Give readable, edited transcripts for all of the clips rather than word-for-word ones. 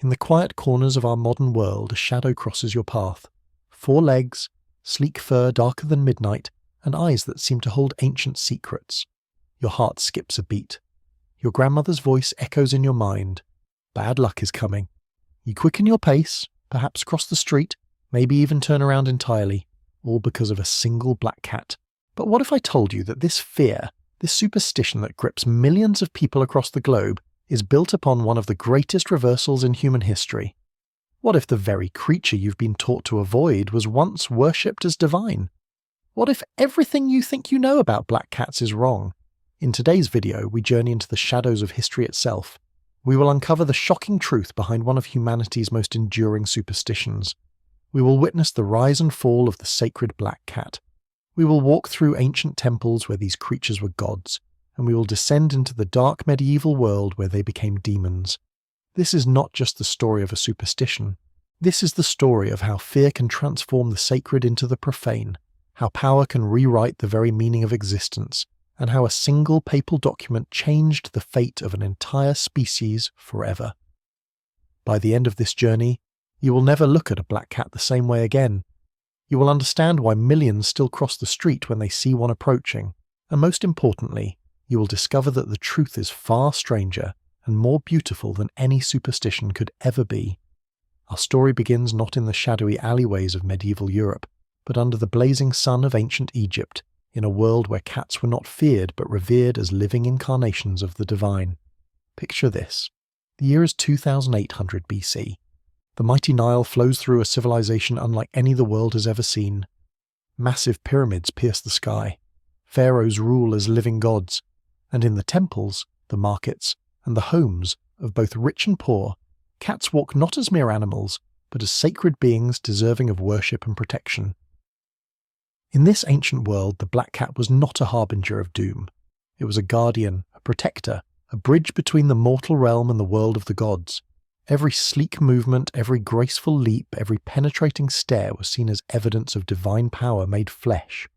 In the quiet corners of our modern world, a shadow crosses your path. 4 legs, sleek fur darker than midnight, and eyes that seem to hold ancient secrets. Your heart skips a beat. Your grandmother's voice echoes in your mind. Bad luck is coming. You quicken your pace, perhaps cross the street, maybe even turn around entirely, all because of a single black cat. But what if I told you that this fear, this superstition that grips millions of people across the globe, is built upon one of the greatest reversals in human history? What if the very creature you've been taught to avoid was once worshipped as divine? What if everything you think you know about black cats is wrong? In today's video, we journey into the shadows of history itself. We will uncover the shocking truth behind one of humanity's most enduring superstitions. We will witness the rise and fall of the sacred black cat. We will walk through ancient temples where these creatures were gods, and we will descend into the dark medieval world where they became demons. This is not just the story of a superstition. This is the story of how fear can transform the sacred into the profane, how power can rewrite the very meaning of existence, and how a single papal document changed the fate of an entire species forever. By the end of this journey, you will never look at a black cat the same way again. You will understand why millions still cross the street when they see one approaching, and most importantly, you will discover that the truth is far stranger and more beautiful than any superstition could ever be. Our story begins not in the shadowy alleyways of medieval Europe, but under the blazing sun of ancient Egypt, in a world where cats were not feared but revered as living incarnations of the divine. Picture this. The year is 2800 BC. The mighty Nile flows through a civilization unlike any the world has ever seen. Massive pyramids pierce the sky. Pharaohs rule as living gods, and in the temples, the markets, and the homes of both rich and poor, cats walk not as mere animals, but as sacred beings deserving of worship and protection. In this ancient world, the black cat was not a harbinger of doom. It was a guardian, a protector, a bridge between the mortal realm and the world of the gods. Every sleek movement, every graceful leap, every penetrating stare was seen as evidence of divine power made flesh.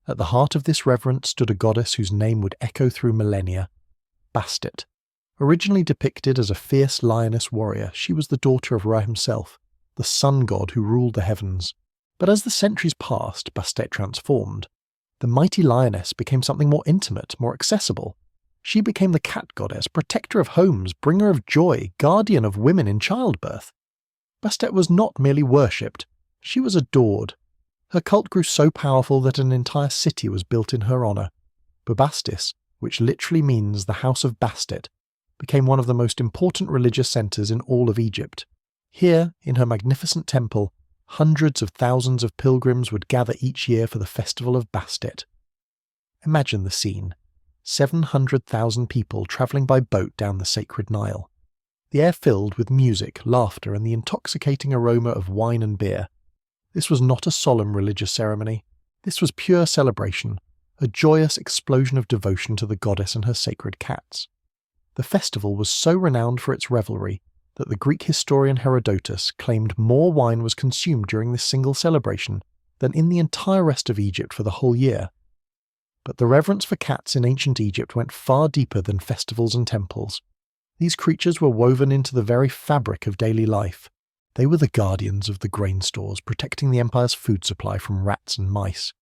At the heart of this reverence stood a goddess whose name would echo through millennia, Bastet. Originally depicted as a fierce lioness warrior, she was the daughter of Ra himself, the sun god who ruled the heavens. But as the centuries passed, Bastet transformed. The mighty lioness became something more intimate, more accessible. She became the cat goddess, protector of homes, bringer of joy, guardian of women in childbirth. Bastet was not merely worshipped, she was adored. Her cult grew so powerful that an entire city was built in her honour. Bubastis, which literally means the house of Bastet, became one of the most important religious centres in all of Egypt. Here, in her magnificent temple, hundreds of thousands of pilgrims would gather each year for the festival of Bastet. Imagine the scene. 700,000 people travelling by boat down the sacred Nile. The air filled with music, laughter, and the intoxicating aroma of wine and beer. This was not a solemn religious ceremony. This was pure celebration, a joyous explosion of devotion to the goddess and her sacred cats. The festival was so renowned for its revelry that the Greek historian Herodotus claimed more wine was consumed during this single celebration than in the entire rest of Egypt for the whole year. But the reverence for cats in ancient Egypt went far deeper than festivals and temples. These creatures were woven into the very fabric of daily life. They were the guardians of the grain stores, protecting the empire's food supply from rats and mice.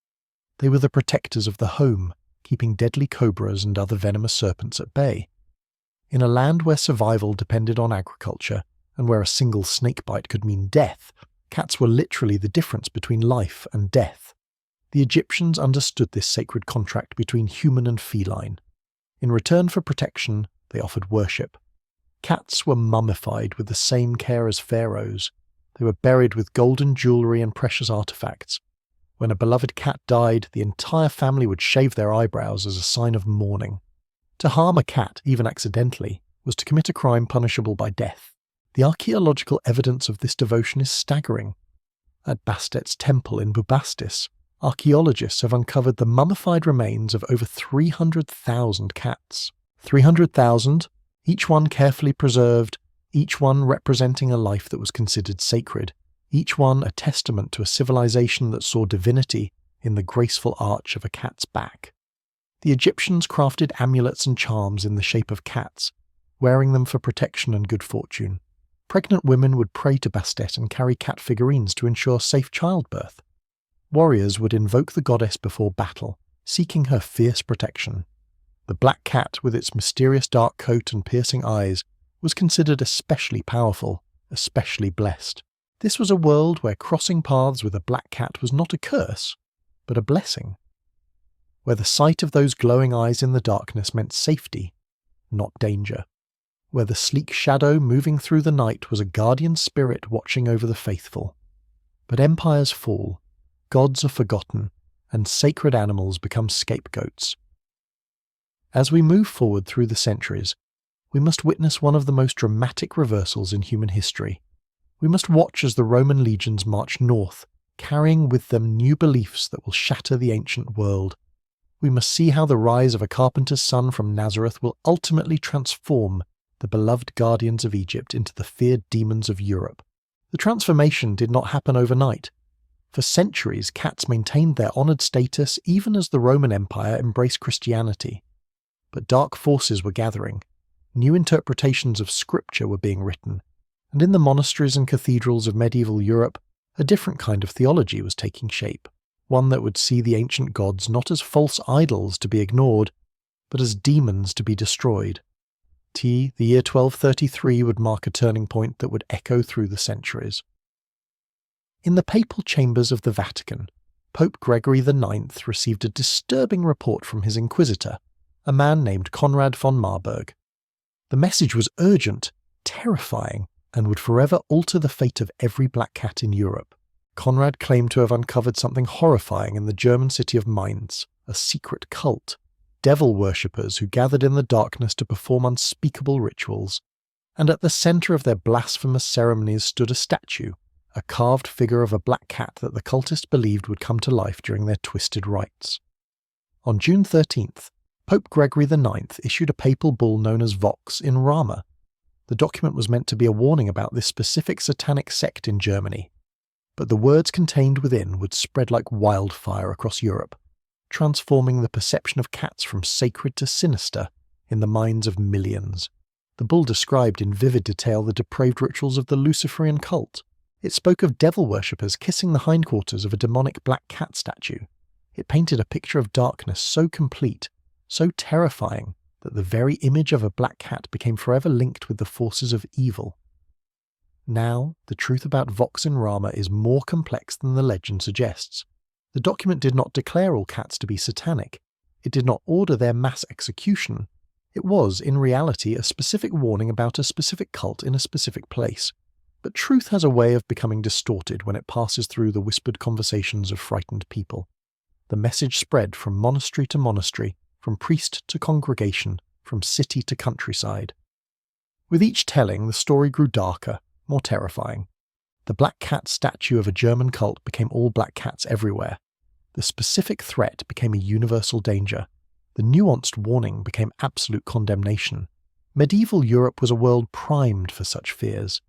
They were the protectors of the home, keeping deadly cobras and other venomous serpents at bay. In a land where survival depended on agriculture, and where a single snake bite could mean death, cats were literally the difference between life and death. The Egyptians understood this sacred contract between human and feline. In return for protection, they offered worship. Cats were mummified with the same care as pharaohs. They were buried with golden jewellery and precious artefacts. When a beloved cat died, the entire family would shave their eyebrows as a sign of mourning. To harm a cat, even accidentally, was to commit a crime punishable by death. The archaeological evidence of this devotion is staggering. At Bastet's temple in Bubastis, archaeologists have uncovered the mummified remains of over 300,000 cats. 300,000, each one carefully preserved, each one representing a life that was considered sacred, each one a testament to a civilization that saw divinity in the graceful arch of a cat's back. The Egyptians crafted amulets and charms in the shape of cats, wearing them for protection and good fortune. Pregnant women would pray to Bastet and carry cat figurines to ensure safe childbirth. Warriors would invoke the goddess before battle, seeking her fierce protection. The black cat, with its mysterious dark coat and piercing eyes, was considered especially powerful, especially blessed. This was a world where crossing paths with a black cat was not a curse, but a blessing. Where the sight of those glowing eyes in the darkness meant safety, not danger. Where the sleek shadow moving through the night was a guardian spirit watching over the faithful. But empires fall, gods are forgotten, and sacred animals become scapegoats. As we move forward through the centuries, we must witness one of the most dramatic reversals in human history. We must watch as the Roman legions march north, carrying with them new beliefs that will shatter the ancient world. We must see how the rise of a carpenter's son from Nazareth will ultimately transform the beloved guardians of Egypt into the feared demons of Europe. The transformation did not happen overnight. For centuries, cats maintained their honoured status even as the Roman Empire embraced Christianity. But dark forces were gathering. New interpretations of scripture were being written, and in the monasteries and cathedrals of medieval Europe, a different kind of theology was taking shape, one that would see the ancient gods not as false idols to be ignored, but as demons to be destroyed. The year 1233 would mark a turning point that would echo through the centuries. In the papal chambers of the Vatican, Pope Gregory IX received a disturbing report from his inquisitor, a man named Conrad von Marburg. The message was urgent, terrifying, and would forever alter the fate of every black cat in Europe. Conrad claimed to have uncovered something horrifying in the German city of Mainz, a secret cult. Devil worshippers who gathered in the darkness to perform unspeakable rituals, and at the centre of their blasphemous ceremonies stood a statue, a carved figure of a black cat that the cultists believed would come to life during their twisted rites. On June 13th, Pope Gregory IX issued a papal bull known as Vox in Rama. The document was meant to be a warning about this specific satanic sect in Germany, but the words contained within would spread like wildfire across Europe, transforming the perception of cats from sacred to sinister in the minds of millions. The bull described in vivid detail the depraved rituals of the Luciferian cult. It spoke of devil worshippers kissing the hindquarters of a demonic black cat statue. It painted a picture of darkness so complete, so terrifying, that the very image of a black cat became forever linked with the forces of evil. Now, the truth about Vox in Rama is more complex than the legend suggests. The document did not declare all cats to be satanic. It did not order their mass execution. It was, in reality, a specific warning about a specific cult in a specific place. But truth has a way of becoming distorted when it passes through the whispered conversations of frightened people. The message spread from monastery to monastery, from priest to congregation, from city to countryside. With each telling, the story grew darker, more terrifying. The black cat statue of a German cult became all black cats everywhere. The specific threat became a universal danger. The nuanced warning became absolute condemnation. Medieval Europe was a world primed for such fears.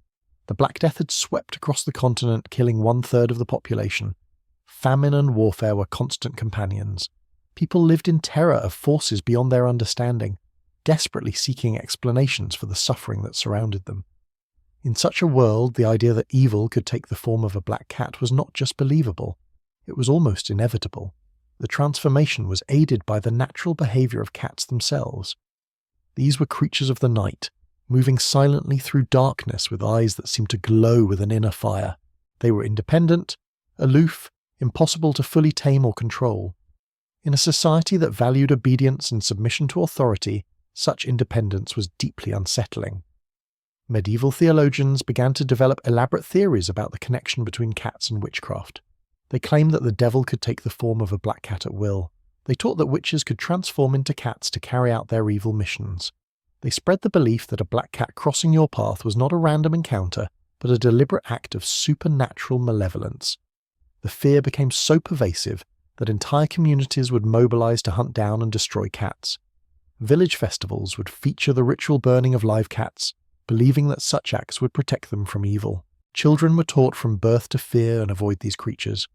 The Black Death had swept across the continent, killing 1/3 of the population. Famine and warfare were constant companions. People lived in terror of forces beyond their understanding, desperately seeking explanations for the suffering that surrounded them. In such a world, the idea that evil could take the form of a black cat was not just believable, it was almost inevitable. The transformation was aided by the natural behaviour of cats themselves. These were creatures of the night, moving silently through darkness with eyes that seemed to glow with an inner fire. They were independent, aloof, impossible to fully tame or control. In a society that valued obedience and submission to authority, such independence was deeply unsettling. Medieval theologians began to develop elaborate theories about the connection between cats and witchcraft. They claimed that the devil could take the form of a black cat at will. They taught that witches could transform into cats to carry out their evil missions. They spread the belief that a black cat crossing your path was not a random encounter, but a deliberate act of supernatural malevolence. The fear became so pervasive that entire communities would mobilize to hunt down and destroy cats. Village festivals would feature the ritual burning of live cats, believing that such acts would protect them from evil. Children were taught from birth to fear and avoid these creatures.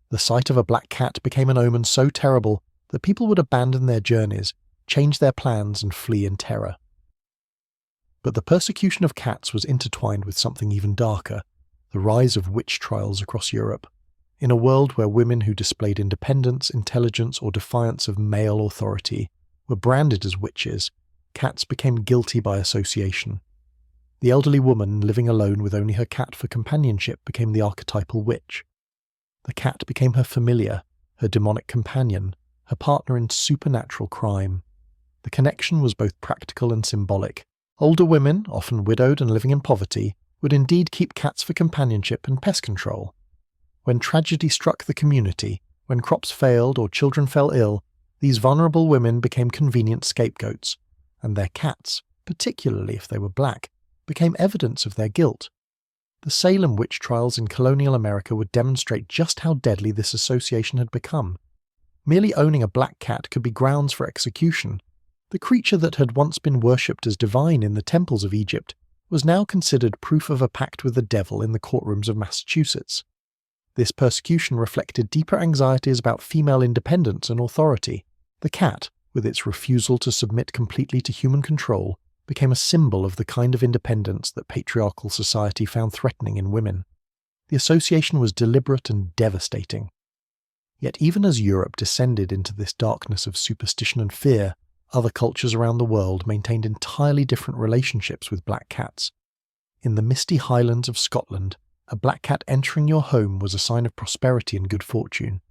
The sight of a black cat became an omen so terrible that people would abandon their journeys, change their plans, and flee in terror. But the persecution of cats was intertwined with something even darker, the rise of witch trials across Europe. In a world where women who displayed independence, intelligence, or defiance of male authority were branded as witches, cats became guilty by association. The elderly woman living alone with only her cat for companionship became the archetypal witch. The cat became her familiar, her demonic companion, her partner in supernatural crime. The connection was both practical and symbolic. Older women, often widowed and living in poverty, would indeed keep cats for companionship and pest control. When tragedy struck the community, when crops failed or children fell ill, these vulnerable women became convenient scapegoats, and their cats, particularly if they were black, became evidence of their guilt. The Salem witch trials in colonial America would demonstrate just how deadly this association had become. Merely owning a black cat could be grounds for execution. The creature that had once been worshipped as divine in the temples of Egypt was now considered proof of a pact with the devil in the courtrooms of Massachusetts. This persecution reflected deeper anxieties about female independence and authority. The cat, with its refusal to submit completely to human control, became a symbol of the kind of independence that patriarchal society found threatening in women. The association was deliberate and devastating. Yet even as Europe descended into this darkness of superstition and fear, other cultures around the world maintained entirely different relationships with black cats. In the misty highlands of Scotland, a black cat entering your home was a sign of prosperity and good fortune.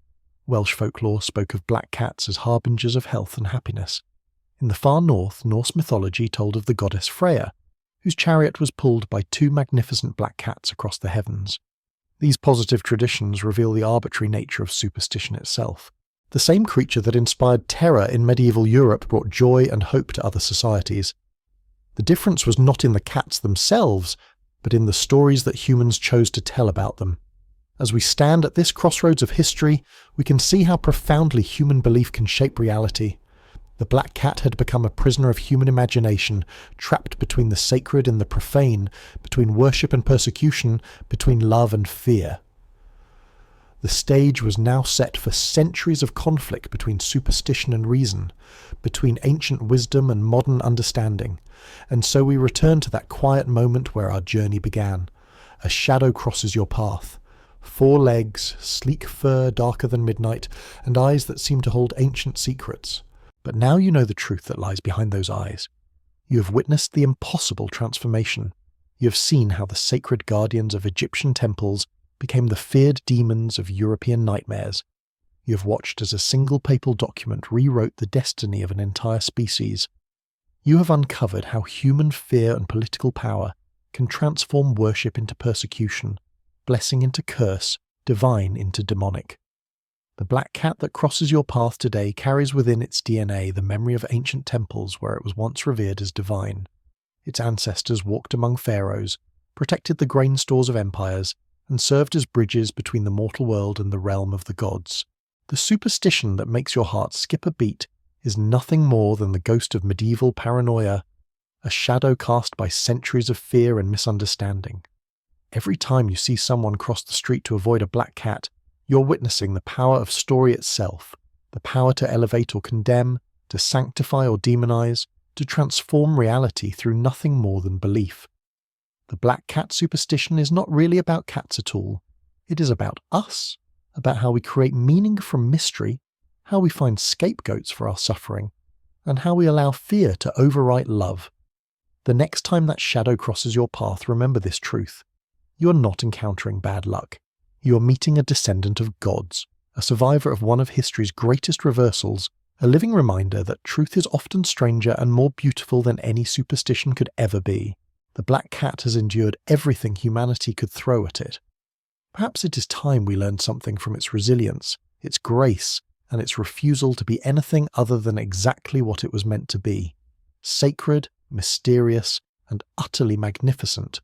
Welsh folklore spoke of black cats as harbingers of health and happiness. In the far north, Norse mythology told of the goddess Freya, whose chariot was pulled by two magnificent black cats across the heavens. These positive traditions reveal the arbitrary nature of superstition itself. The same creature that inspired terror in medieval Europe brought joy and hope to other societies. The difference was not in the cats themselves, but in the stories that humans chose to tell about them. As we stand at this crossroads of history, we can see how profoundly human belief can shape reality. The black cat had become a prisoner of human imagination, trapped between the sacred and the profane, between worship and persecution, between love and fear. The stage was now set for centuries of conflict between superstition and reason, between ancient wisdom and modern understanding, and so we return to that quiet moment where our journey began. A shadow crosses your path. 4 legs, sleek fur darker than midnight, and eyes that seem to hold ancient secrets. But now you know the truth that lies behind those eyes. You have witnessed the impossible transformation. You have seen how the sacred guardians of Egyptian temples became the feared demons of European nightmares. You have watched as a single papal document rewrote the destiny of an entire species. You have uncovered how human fear and political power can transform worship into persecution, blessing into curse, divine into demonic. The black cat that crosses your path today carries within its DNA the memory of ancient temples where it was once revered as divine. Its ancestors walked among pharaohs, protected the grain stores of empires, and served as bridges between the mortal world and the realm of the gods. The superstition that makes your heart skip a beat is nothing more than the ghost of medieval paranoia, a shadow cast by centuries of fear and misunderstanding. Every time you see someone cross the street to avoid a black cat, you're witnessing the power of story itself, the power to elevate or condemn, to sanctify or demonize, to transform reality through nothing more than belief. The black cat superstition is not really about cats at all. It is about us, about how we create meaning from mystery, how we find scapegoats for our suffering, and how we allow fear to overwrite love. The next time that shadow crosses your path, remember this truth. You are not encountering bad luck. You are meeting a descendant of gods, a survivor of one of history's greatest reversals, a living reminder that truth is often stranger and more beautiful than any superstition could ever be. The black cat has endured everything humanity could throw at it. Perhaps it is time we learned something from its resilience, its grace, and its refusal to be anything other than exactly what it was meant to be. Sacred, mysterious, and utterly magnificent,